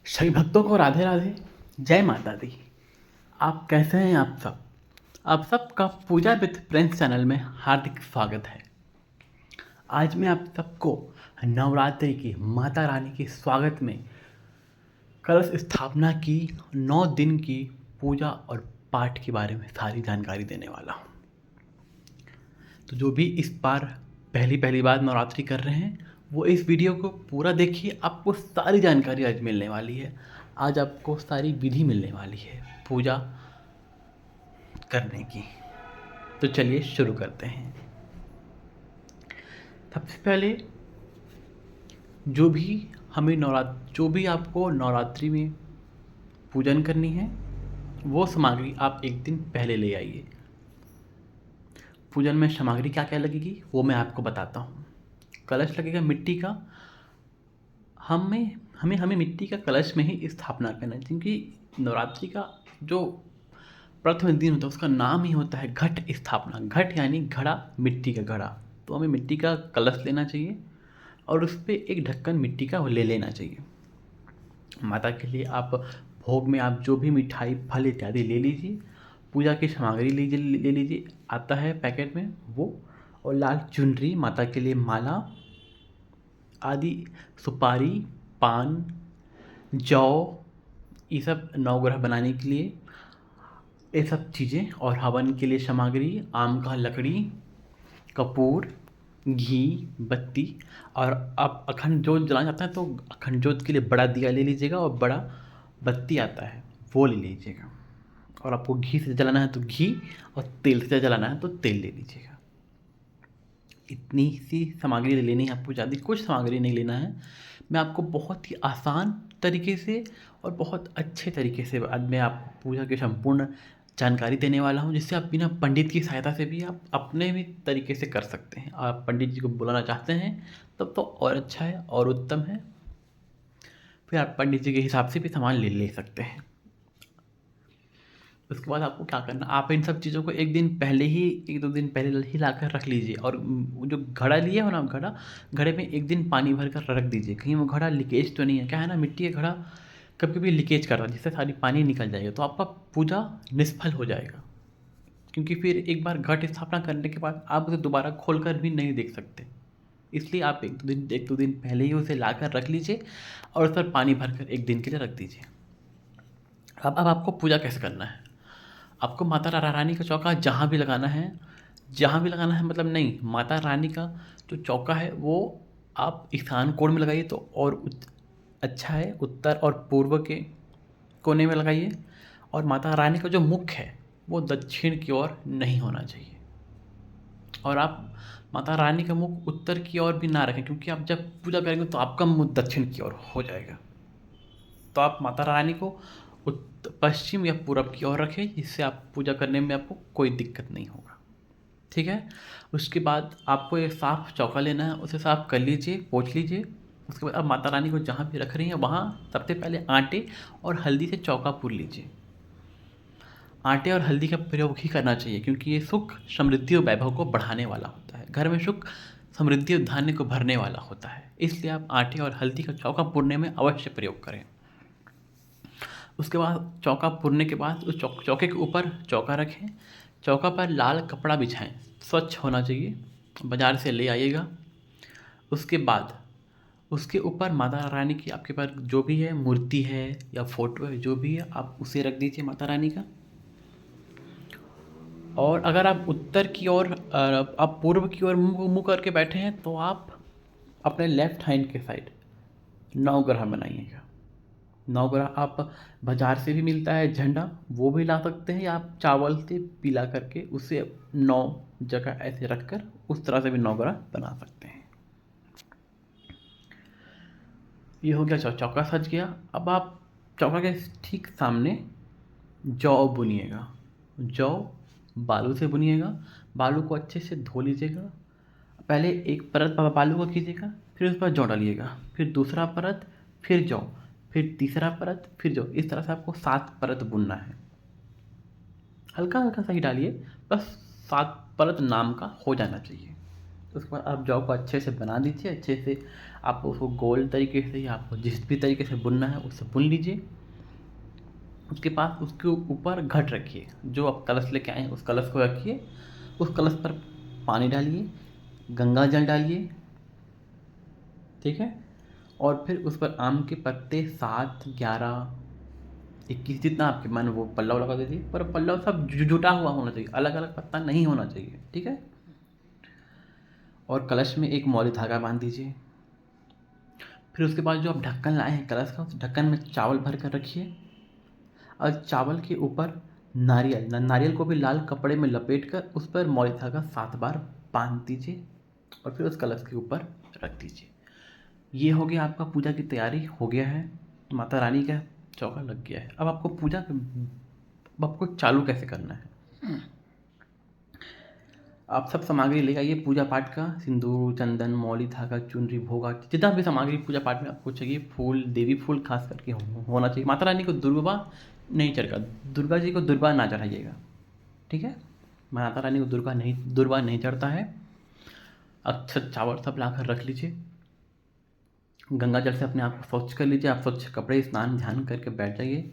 सभी भक्तों को राधे राधे। जय माता दी। आप कैसे हैं आप सबका पूजा विद प्रिंस चैनल में हार्दिक स्वागत है। आज मैं आप सबको नवरात्रि की माता रानी के स्वागत में कलश स्थापना की 9 दिन की पूजा और पाठ के बारे में सारी जानकारी देने वाला हूँ। तो जो भी इस बार पहली पहली बार नवरात्रि कर रहे हैं वो इस वीडियो को पूरा देखिए, आपको सारी जानकारी आज मिलने वाली है। आज आपको सारी विधि मिलने वाली है पूजा करने की। तो चलिए शुरू करते हैं। सबसे पहले जो भी आपको नवरात्रि में पूजन करनी है वो सामग्री आप एक दिन पहले ले आइए। पूजन में सामग्री क्या क्या लगेगी वो मैं आपको बताता हूँ। कलश लगेगा मिट्टी का। हमें मिट्टी का कलश में ही स्थापना करना है, क्योंकि नवरात्रि का जो प्रथम दिन होता है उसका नाम ही होता है घट स्थापना। घट यानी घड़ा, मिट्टी का घड़ा। तो हमें मिट्टी का कलश लेना चाहिए और उस पर एक ढक्कन मिट्टी का वो ले लेना चाहिए। माता के लिए आप भोग में आप जो भी मिठाई फल इत्यादि ले लीजिए। पूजा की सामग्री ले लीजिए, आता है पैकेट में वो। और लाल चुनरी, माता के लिए माला आदि, सुपारी, पान, जौ, ये सब नवग्रह बनाने के लिए ये सब चीज़ें। और हवन के लिए सामग्री आम का लकड़ी, कपूर, घी, बत्ती। और आप अखंड जोत जलाना चाहते हैं तो अखंड जोत के लिए बड़ा दिया ले लीजिएगा और बड़ा बत्ती आता है वो ले लीजिएगा। और आपको घी से जलाना है तो घी, और तेल से जलाना है तो तेल ले लीजिएगा। इतनी सी सामग्री ले लेनी है आपको, ज़्यादा कुछ सामग्री नहीं लेना है। मैं आपको बहुत ही आसान तरीके से और बहुत अच्छे तरीके से आज मैं आपको पूजा की संपूर्ण जानकारी देने वाला हूँ, जिससे आप बिना पंडित की सहायता से भी आप अपने भी तरीके से कर सकते हैं। आप पंडित जी को बुलाना चाहते हैं तब तो और अच्छा है और उत्तम है। फिर आप पंडित जी के हिसाब से भी सामान ले सकते हैं। उसके बाद आपको क्या करना, आप इन सब चीज़ों को एक दिन पहले ही, 1-2 दिन पहले ही ला कर रख लीजिए। और जो घड़ा लिए हो ना, घड़े में एक दिन पानी भर कर रख दीजिए, कहीं वो घड़ा लीकेज तो नहीं है। क्या है ना, मिट्टी का घड़ा कभी कभी लीकेज कर रहा है, जिससे सारी पानी निकल जाएगा तो आपका पूजा निष्फल हो जाएगा। क्योंकि फिर एक बार घट स्थापना करने के बाद आप उसे दोबारा खोल कर भी नहीं देख सकते। इसलिए आप 1-2 दिन पहले ही उसे ला कर रख लीजिए और उस पर पानी भर कर एक दिन के लिए रख दीजिए। अब आपको पूजा कैसे करना है। आपको माता रानी का चौका जहाँ भी लगाना है, जहाँ भी लगाना है मतलब नहीं, माता रानी का जो चौका है वो आप ईशान कोण में लगाइए तो और अच्छा है। उत्तर और पूर्व के कोने में लगाइए। और माता रानी का जो मुख है वो दक्षिण की ओर नहीं होना चाहिए। और आप माता रानी का मुख उत्तर की ओर भी ना रखें, क्योंकि आप जब पूजा करेंगे तो आपका मुख दक्षिण की ओर हो जाएगा। तो आप माता रानी को पश्चिम या पूरब की ओर रखें, जिससे आप पूजा करने में आपको कोई दिक्कत नहीं होगा। ठीक है। उसके बाद आपको एक साफ़ चौका लेना है, उसे साफ़ कर लीजिए, पोंछ लीजिए। उसके बाद आप माता रानी को जहाँ भी रख रही हैं वहाँ सबसे पहले आटे और हल्दी से चौका पूर लीजिए। आटे और हल्दी का प्रयोग ही करना चाहिए, क्योंकि ये सुख, समृद्धि और वैभव को बढ़ाने वाला होता है। घर में सुख, समृद्धि और धान्य को भरने वाला होता है, इसलिए आप आटे और हल्दी का चौका पूरने में अवश्य प्रयोग करें। उसके बाद चौका पुरने के बाद उस चौके के ऊपर चौका रखें। चौका पर लाल कपड़ा बिछाएं, स्वच्छ होना चाहिए, बाज़ार से ले आइएगा। उसके बाद उसके ऊपर माता रानी की आपके पास जो भी है, मूर्ति है या फोटो है, जो भी है आप उसे रख दीजिए माता रानी का। और अगर आप उत्तर की ओर आप पूर्व की ओर मुँह करके बैठे हैं तो आप अपने लेफ्ट हैंड के साइड नवग्रह बनाइएगा। नवग्रह आप बाज़ार से भी मिलता है झंडा, वो भी ला सकते हैं, या आप चावल से पिला करके उसे 9 जगह ऐसे रख कर उस तरह से भी नवग्रह बना सकते हैं। ये हो गया, चौका सज गया। अब आप चौका के ठीक सामने जौ बुनिएगा। जौ बालू से बुनिएगा। बालू को अच्छे से धो लीजिएगा। पहले एक परत बालू को कीजिएगा, फिर उस पर जौ डालिएगा, फिर दूसरा परत, फिर जौ, फिर तीसरा परत, फिर जौ। इस तरह से आपको 7 परत बुनना है। हल्का हल्का सा ही डालिए, बस 7 परत नाम का हो जाना चाहिए। उसके बाद आप जौ को अच्छे से बना दीजिए, अच्छे से आप उसको गोल तरीके से या आपको जिस भी तरीके से बुनना है उससे बुन लीजिए। उसके पास उसके ऊपर घट रखिए, जो आप कलश लेके आए हैं उस कलश को रखिए, उस कलश पर पानी डालिए, गंगा जल डालिए, ठीक है। और फिर उस पर आम के पत्ते 7, 11, 21 जितना आपके मन वो पल्लव लगा दीजिए, पर पल्लव सब जुटा हुआ होना चाहिए, अलग अलग पत्ता नहीं होना चाहिए, ठीक है। और कलश में एक मौली धागा बांध दीजिए। फिर उसके बाद जो आप ढक्कन लाए हैं कलश का, उस ढक्कन में चावल भर कर रखिए और चावल के ऊपर नारियल को भी लाल कपड़े में लपेट कर उस पर मौली धागा 7 बार बांध दीजिए और फिर उस कलश के ऊपर रख दीजिए। ये हो गया, आपका पूजा की तैयारी हो गया है, माता रानी का चौका लग गया है। अब आपको चालू कैसे करना है। आप सब सामग्री लेकर आइए पूजा पाठ का, सिंदूर, चंदन, मौली धागा, चुनरी, भोगा, जितना भी सामग्री पूजा पाठ में आपको चाहिए, फूल, देवी फूल खास करके होना चाहिए। माता रानी को दुर्वा नहीं चढ़ेगा, दुर्गा जी को दुर्वा ना चढ़ाइएगा, ठीक है। माता रानी को दुर्वा नहीं चढ़ता है। अक्षत चावल सब लाकर रख लीजिए, गंगा जल से अपने आप को स्वच्छ कर लीजिए, आप स्वच्छ कपड़े स्नान ध्यान करके बैठ जाइए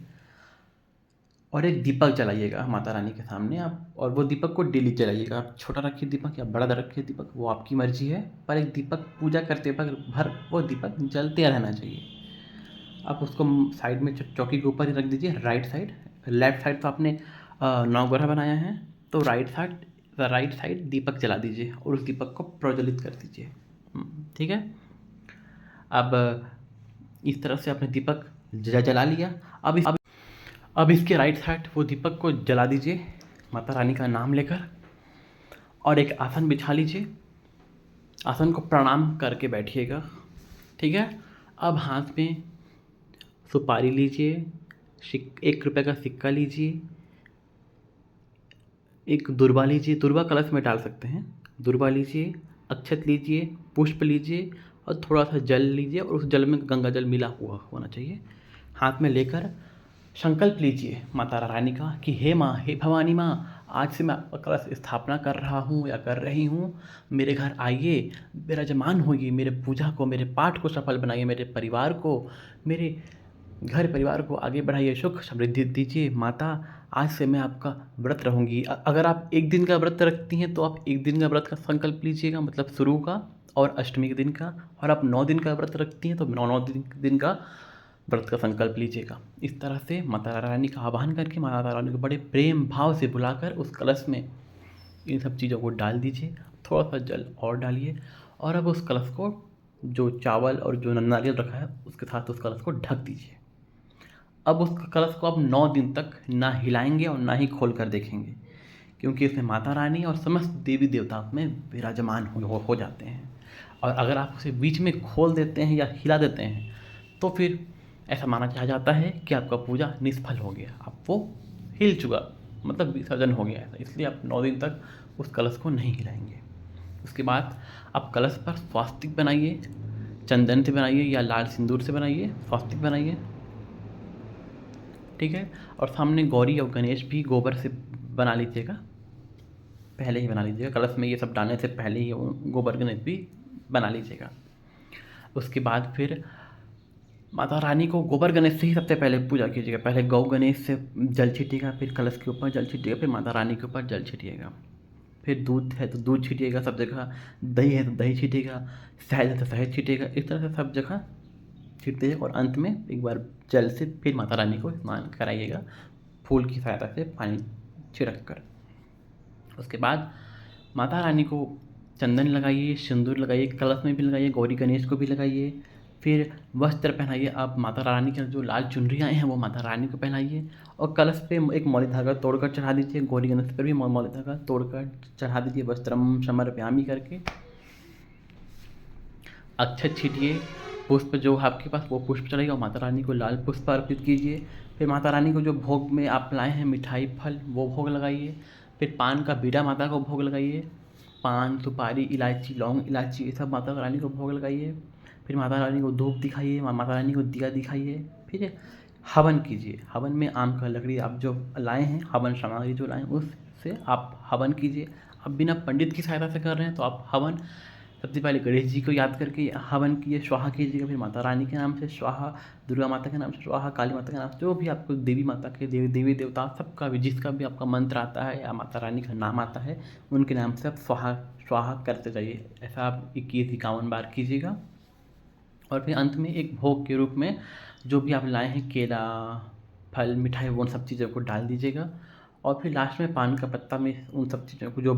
और एक दीपक जलाइएगा माता रानी के सामने आप, और वो दीपक को डेली जलाइएगा। आप छोटा रखिए दीपक या बड़ा रखिए दीपक, वो आपकी मर्जी है, पर एक दीपक पूजा करते वक्त भर वो दीपक जलते रहना चाहिए। आप उसको साइड में चौकी के ऊपर ही रख दीजिए, राइट साइड। लेफ्ट साइड तो आपने नवग्रह बनाया है, तो राइट साइड दीपक जला दीजिए और उस दीपक को प्रज्वलित कर दीजिए, ठीक है। अब इस तरह से आपने दीपक जला लिया। अब इसके राइट साइड वो दीपक को जला दीजिए माता रानी का नाम लेकर, और एक आसन बिछा लीजिए, आसन को प्रणाम करके बैठिएगा, ठीक है। अब हाथ में सुपारी लीजिए, 1 रुपये का सिक्का लीजिए, एक दुर्वा लीजिए, दुर्वा कलश में डाल सकते हैं, दुर्वा लीजिए, अक्षत लीजिए, पुष्प लीजिए और थोड़ा सा जल लीजिए, और उस जल में गंगा जल मिला हुआ होना चाहिए। हाथ में लेकर संकल्प लीजिए माता रानी का कि हे माँ, हे भवानी माँ, आज से मैं आपका कलश स्थापना कर रहा हूँ या कर रही हूँ, मेरे घर आइए, विराजमान होइए, मेरे पूजा को, मेरे पाठ को सफल बनाइए, मेरे परिवार को, मेरे घर परिवार को आगे बढ़ाइए, सुख समृद्धि दीजिए माता। आज से मैं आपका व्रत रहूँगी। अगर आप 1 दिन का व्रत रखती हैं तो आप 1 दिन का व्रत का संकल्प लीजिएगा, मतलब शुरू का और अष्टमी के दिन का। और आप 9 दिन का व्रत रखती हैं तो 9 दिन का व्रत का संकल्प लीजिएगा। इस तरह से माता रानी का आह्वान करके माता रानी को बड़े प्रेम भाव से बुलाकर उस कलश में इन सब चीज़ों को डाल दीजिए, थोड़ा सा जल और डालिए, और अब उस कलश को, जो चावल और जो नारियल रखा है उसके साथ उस कलश को ढक दीजिए। अब उस कलश को आप 9 दिन तक ना हिलाएंगे और ना ही खोल कर देखेंगे, क्योंकि इसमें माता रानी और समस्त देवी देवता में विराजमान हो जाते हैं। और अगर आप उसे बीच में खोल देते हैं या हिला देते हैं तो फिर ऐसा माना जाता है कि आपका पूजा निष्फल हो गया, आप वो हिल चुका, मतलब विसर्जन हो गया ऐसा। इसलिए आप 9 दिन तक उस कलश को नहीं हिलाएंगे। उसके बाद आप कलश पर स्वास्तिक बनाइए, चंदन से बनाइए या लाल सिंदूर से बनाइए, स्वास्तिक बनाइए, ठीक है। और सामने गौरी और गणेश भी गोबर से बना लीजिएगा, पहले ही बना लीजिएगा, कलश में ये सब डालने से पहले ही गोबर गणेश भी बना लीजिएगा। उसके बाद फिर माता रानी को गोबर गणेश से ही सबसे पहले पूजा कीजिएगा। पहले गौ गणेश से जल छीटिएगा, फिर कलश के ऊपर जल छीटिएगा, फिर माता रानी के ऊपर जल छीटिएगा, फिर दूध है तो दूध छीटिएगा सब जगह, दही है तो दही छीटिएगा, शहद है तो शहद छीटिएगा, इस तरह से सब जगह छीट दीजिएगा। और अंत में एक बार जल से फिर माता रानी को स्नान कराइएगा, फूल की सहायता से पानी छिड़क कर। उसके बाद माता रानी को चंदन लगाइए, सिंदूर लगाइए, कलश में भी लगाइए, गौरी गणेश को भी लगाइए, फिर वस्त्र पहनाइए। आप माता रानी के जो लाल चुनरियाँ हैं वो माता रानी को पहनाइए, और कलश पे एक मौली धागा तोड़कर चढ़ा दीजिए, गौरी गणेश पर भी मौली धागा तोड़कर चढ़ा दीजिए, वस्त्रम समर्पयामि करके। अक्षत छीटिए, पुष्प जो आपके पास वो पुष्प चढ़ेगा, माता रानी को लाल पुष्प अर्पित कीजिए। फिर माता रानी को जो भोग में आप लाए हैं मिठाई फल वो भोग लगाइए। फिर पान का बीड़ा माता को भोग लगाइए, पान, सुपारी, इलायची, लौंग, इलायची ये सब माता रानी को भोग लगाइए। फिर माता रानी को धूप दिखाइए, माता रानी को दिया दिखाइए। फिर हवन कीजिए, हवन में आम का लकड़ी आप जो लाए हैं, हवन सामग्री जो लाए हैं उससे आप हवन कीजिए। अब बिना पंडित की सहायता से कर रहे हैं तो आप हवन सबसे पहले गणेश जी को याद करके हवन किए, स्वाहा कीजिएगा, फिर माता रानी के नाम से स्वाहा, दुर्गा माता के नाम से स्वाहा, काली माता के नाम से, जो भी आपको देवी माता के देवी देवता सबका भी जिसका भी आपका मंत्र आता है या माता रानी का नाम आता है उनके नाम से आप स्वाहा स्वाहा करते जाइए। ऐसा आप 21-51 बार कीजिएगा। और फिर अंत में एक भोग के रूप में जो भी आप लाए हैं केला, फल, मिठाई, वो उन सब चीज़ों को डाल दीजिएगा। और फिर लास्ट में पान का पत्ता में उन सब चीज़ों को जो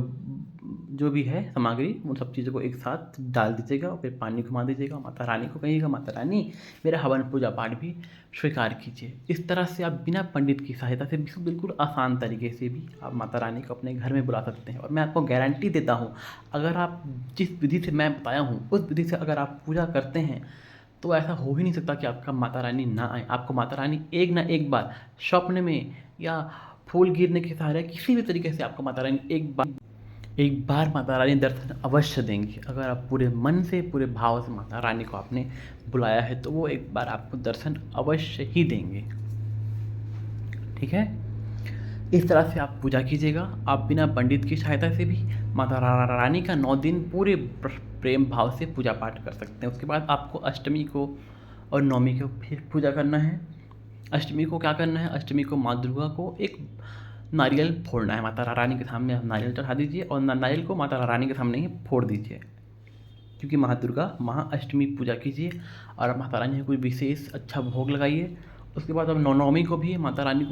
जो भी है सामग्री उन सब चीज़ों को एक साथ डाल दीजिएगा और फिर पानी घुमा दीजिएगा। माता रानी को कहिएगा, माता रानी मेरा हवन पूजा पाठ भी स्वीकार कीजिए। इस तरह से आप बिना पंडित की सहायता से बिल्कुल आसान तरीके से भी आप माता रानी को अपने घर में बुला सकते हैं। और मैं आपको गारंटी देता हूँ, अगर आप जिस विधि से मैं बताया हूँ उस विधि से अगर आप पूजा करते हैं तो ऐसा हो ही नहीं सकता कि आपका माता रानी ना आए। आपको माता रानी एक ना एक बार स्वप्न में या फूल गिरने के सहारे किसी भी तरीके से आपको माता रानी एक बार माता रानी दर्शन अवश्य देंगी। अगर आप पूरे मन से पूरे भाव से माता रानी को आपने बुलाया है तो वो एक बार आपको दर्शन अवश्य ही देंगे। ठीक है, इस तरह से आप पूजा कीजिएगा। आप बिना पंडित की सहायता से भी माता रानी का 9 दिन पूरे प्रेम भाव से पूजा पाठ कर सकते हैं। उसके बाद आपको अष्टमी को और नवमी को फिर पूजा करना है। अष्टमी को क्या करना है, अष्टमी को माँ दुर्गा को एक नारियल फोड़ना है। माता रानी के सामने आप नारियल चढ़ा दीजिए और नारियल को माता रानी के सामने ही फोड़ दीजिए, क्योंकि माँ दुर्गा महाअष्टमी पूजा कीजिए और माता रानी को कोई विशेष अच्छा भोग लगाइए। उसके बाद अब नवमी को भी माता रानी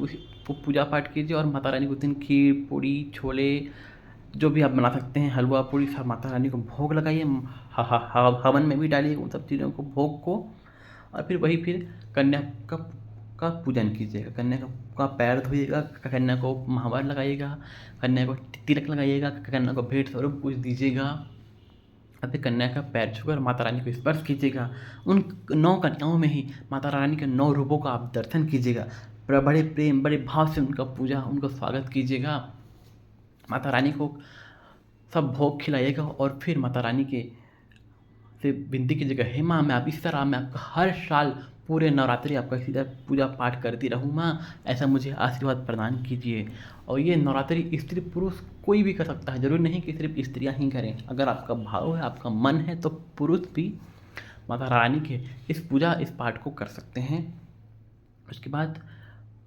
को पूजा पाठ कीजिए और माता रानी को दिन खीर, पूड़ी, छोले जो भी आप बना सकते हैं, हलवा पूड़ी सब माता रानी को भोग लगाइए। हवन में भी डालिए उन सब चीज़ों को, भोग को। और फिर कन्या का पूजन कीजिएगा। कन्या का पैर धोइएगा, कन्या को महावर लगाइएगा, कन्या को तिलक लगाइएगा, कन्या को भेंट स्वरूप कुछ दीजिएगा। और फिर कन्या का पैर छूकर माता रानी को स्पर्श कीजिएगा। उन 9 कन्याओं में ही माता रानी के 9 रूपों का आप दर्शन कीजिएगा। बड़े प्रेम बड़े भाव से उनका पूजा, उनको स्वागत कीजिएगा। माता रानी को सब भोग खिलाइएगा और फिर माता रानी के से विनती कीजिएगा, हे माँ, मैं आप इस तरह मैं आपका हर साल पूरे नवरात्रि आपका इसी तरह पूजा पाठ करती रहूँ माँ, ऐसा मुझे आशीर्वाद प्रदान कीजिए। और ये नवरात्रि स्त्री पुरुष कोई भी कर सकता है, ज़रूरी नहीं कि सिर्फ स्त्रियाँ ही करें। अगर आपका भाव है, आपका मन है तो पुरुष भी माता रानी के इस पूजा इस पाठ को कर सकते हैं। उसके बाद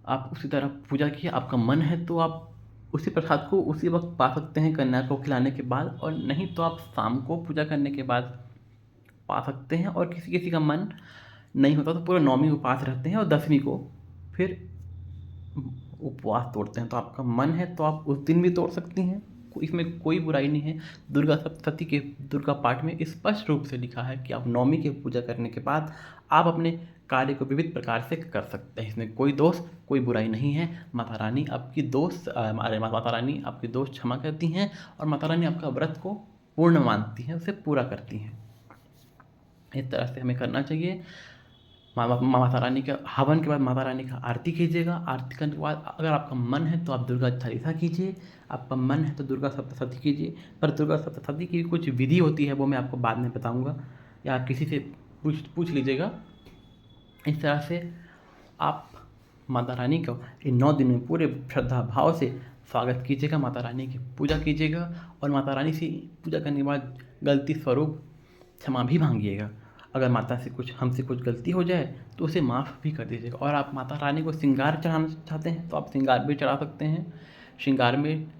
आप उसी तरह पूजा किए, आपका मन है तो आप उसी प्रसाद को उसी वक्त पा सकते हैं कन्या को खिलाने के बाद, और नहीं तो आप शाम को पूजा करने के बाद पा सकते हैं। और किसी किसी का मन नहीं होता तो पूरा 9वीं उपवास रहते हैं और 10वीं को फिर उपवास तोड़ते हैं। तो आपका मन है तो आप उस दिन भी तोड़ सकती हैं, इसमें कोई बुराई नहीं है। दुर्गा सप्तशती के दुर्गा पाठ में स्पष्ट रूप से लिखा है कि आप 9वीं की पूजा करने के बाद आप अपने कार्य को विविध प्रकार से कर सकते हैं। इसमें कोई दोष कोई बुराई नहीं है। माता रानी आपकी माता रानी आपके दोष क्षमा करती हैं और माता रानी आपका व्रत को पूर्ण मानती हैं, उसे पूरा करती हैं। इस तरह से हमें करना चाहिए। माता रानी का हवन के बाद माता रानी का आरती कीजिएगा। आरती करने के बाद अगर आपका मन है तो आप दुर्गा चालीसा कीजिए, आपका मन है तो दुर्गा सप्तशती कीजिए। पर दुर्गा सप्तशती की कुछ विधि होती है, वो मैं आपको बाद में बताऊंगा, या आप किसी से पूछ लीजिएगा। इस तरह से आप माता रानी को इन 9 दिन में पूरे श्रद्धा भाव से स्वागत कीजिएगा, माता रानी की पूजा कीजिएगा। और माता रानी से पूजा करने के बाद गलती स्वरूप क्षमा भी मांगिएगा। अगर माता से हमसे कुछ गलती हो जाए तो उसे माफ़ भी कर दीजिएगा। और आप माता रानी को श्रृंगार चढ़ाना चाहते हैं तो आप श्रृंगार भी चढ़ा सकते हैं। श्रृंगार में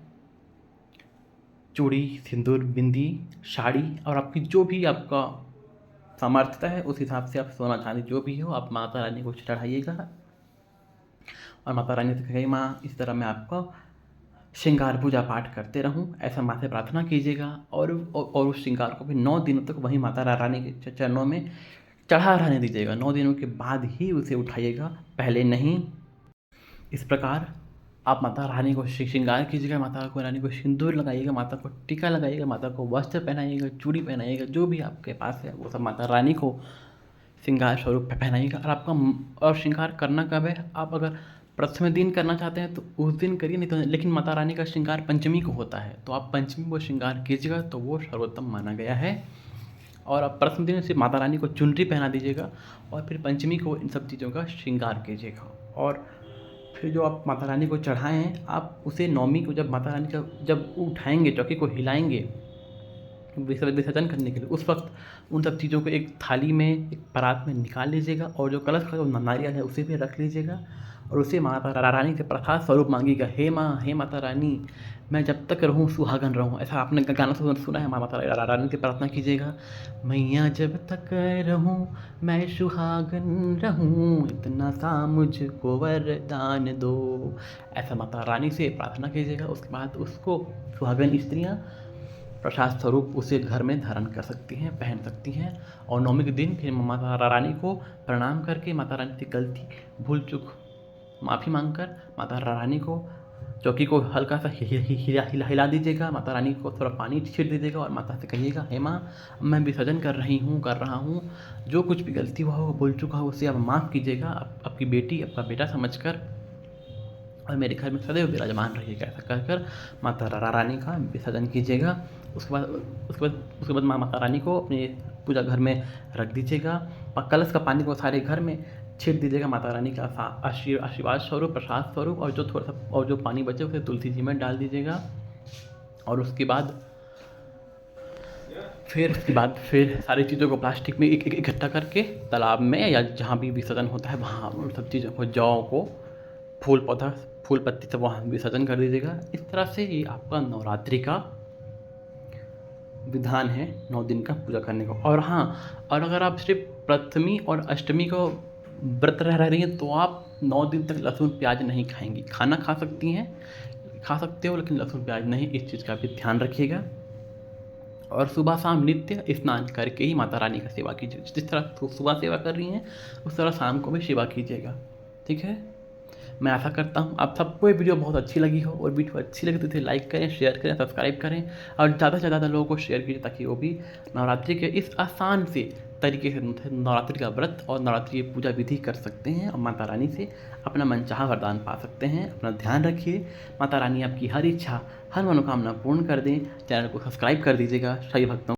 चूड़ी, सिंदूर, बिंदी, साड़ी और आपकी जो भी आपका सामर्थ्यता है उस हिसाब से आप सोना चांदी जो भी हो आप माता रानी को चढ़ाइएगा। और माता रानी से कहिए, माँ इस तरह मैं आपका श्रृंगार पूजा पाठ करते रहूं, ऐसा माँ से प्रार्थना कीजिएगा। और उस श्रृंगार को भी 9 दिनों तक वहीं माता रानी के चरणों में चढ़ा रहने दीजिएगा। 9 दिनों के बाद ही उसे उठाइएगा, पहले नहीं। इस प्रकार आप माता रानी को श्रृंगार कीजिएगा, माता रानी को सिंदूर लगाइएगा, माता को टीका लगाइएगा, माता को वस्त्र पहनाइएगा, चूड़ी पहनाइएगा, जो भी आपके पास है वो सब माता रानी को श्रृंगार स्वरूप पहनाइएगा। और आपका श्रृंगार करना कब है, आप अगर प्रथम दिन करना चाहते हैं तो उस दिन करिए, नहीं तो लेकिन माता रानी का श्रृंगार पंचमी को होता है तो आप पंचमी को श्रृंगार कीजिएगा, तो वो सर्वोत्तम माना गया है। और आप प्रथम दिन से माता रानी को चुनरी पहना दीजिएगा और फिर पंचमी को इन सब चीज़ों का श्रृंगार कीजिएगा। और फिर जो आप माता रानी को चढ़ाएँ हैं, आप उसे नवमी को जब माता रानी का जब उठाएँगे, चौकी को हिलाएँगे विसर्जन करने के लिए, उस वक़्त उन सब चीज़ों को एक थाली में, एक परात में निकाल लीजिएगा और जो कलश का जो नारियल है उसे भी रख लीजिएगा और उसे माता रानी से प्रसाद स्वरूप माँगिएगा। हे माँ, हे माता रानी, मैं जब तक रहूँ सुहागन रहूँ। ऐसा आपने गाना सुना है, माता रानी से प्रार्थना कीजिएगा। मैया जब तक रहूँ मैं सुहागन रहूँ, इतना सा मुझको वरदान दो। ऐसा माता रानी से प्रार्थना कीजिएगा। उसके बाद उसको सुहागन स्त्रियाँ प्रसाद स्वरूप उसे घर में धारण कर सकती हैं, पहन सकती हैं और नवमी के दिन फिर माता रानी को प्रणाम करके माता रानी से गलती भूल चूक माफ़ी मांगकर माता रानी को चौकी को हल्का सा हिला दीजिएगा। माता रानी को थोड़ा पानी छीट दीजिएगा और माता से कहिएगा, हे माँ, मैं विसर्जन कर रहा हूँ, जो कुछ भी गलती हुआ हो, भूल चुका हो, उसे आप माफ़ कीजिएगा। आपकी बेटी आपका बेटा समझकर और मेरे घर में सदैव विराजमान रहिएगा। ऐसा कहकर माता रानी का विसर्जन कीजिएगा। उसके बाद माता रानी को अपने पूजा घर में रख दीजिएगा। कलश का पानी को सारे घर में छीट दीजिएगा माता रानी का आशीर्वाद स्वरूप, प्रसाद स्वरूप, और जो थोड़ा सा और जो पानी बचे उसे तुलसी जी में डाल दीजिएगा। और उसके बाद फिर सारी चीज़ों को प्लास्टिक में इकट्ठा करके तालाब में या जहाँ भी विसर्जन होता है वहाँ उन सब चीज़ों को, जौ को, फूल पत्ती सब वहाँ विसर्जन कर दीजिएगा। इस तरह से ये आपका नवरात्रि का विधान है 9 दिन का पूजा करने का। और हाँ, और अगर आप सिर्फ प्रथमी और अष्टमी को व्रत रह रही हैं तो आप 9 दिन तक लहसुन प्याज नहीं खाएंगी। खाना खा सकते हो लेकिन लहसुन प्याज नहीं। इस चीज़ का भी ध्यान रखिएगा। और सुबह शाम नित्य स्नान करके ही माता रानी का सेवा कीजिए। जिस तरह सुबह सेवा कर रही हैं उस तरह शाम को भी सेवा कीजिएगा। ठीक है, मैं आशा करता हूँ आप सबको ये वीडियो बहुत अच्छी लगी हो, और वीडियो अच्छी लगी तो इसे लाइक करें, शेयर करें, सब्सक्राइब करें और ज़्यादा से ज़्यादा लोगों को शेयर कीजिए ताकि वो भी नवरात्रि के इस आसान से तरीके से नवरात्रि का व्रत और नवरात्रि की पूजा विधि कर सकते हैं और माता रानी से अपना मनचाहा वरदान पा सकते हैं। अपना ध्यान रखिए। माता रानी आपकी हर इच्छा, हर मनोकामना पूर्ण कर दें। चैनल को सब्सक्राइब कर दीजिएगा। सभी भक्तों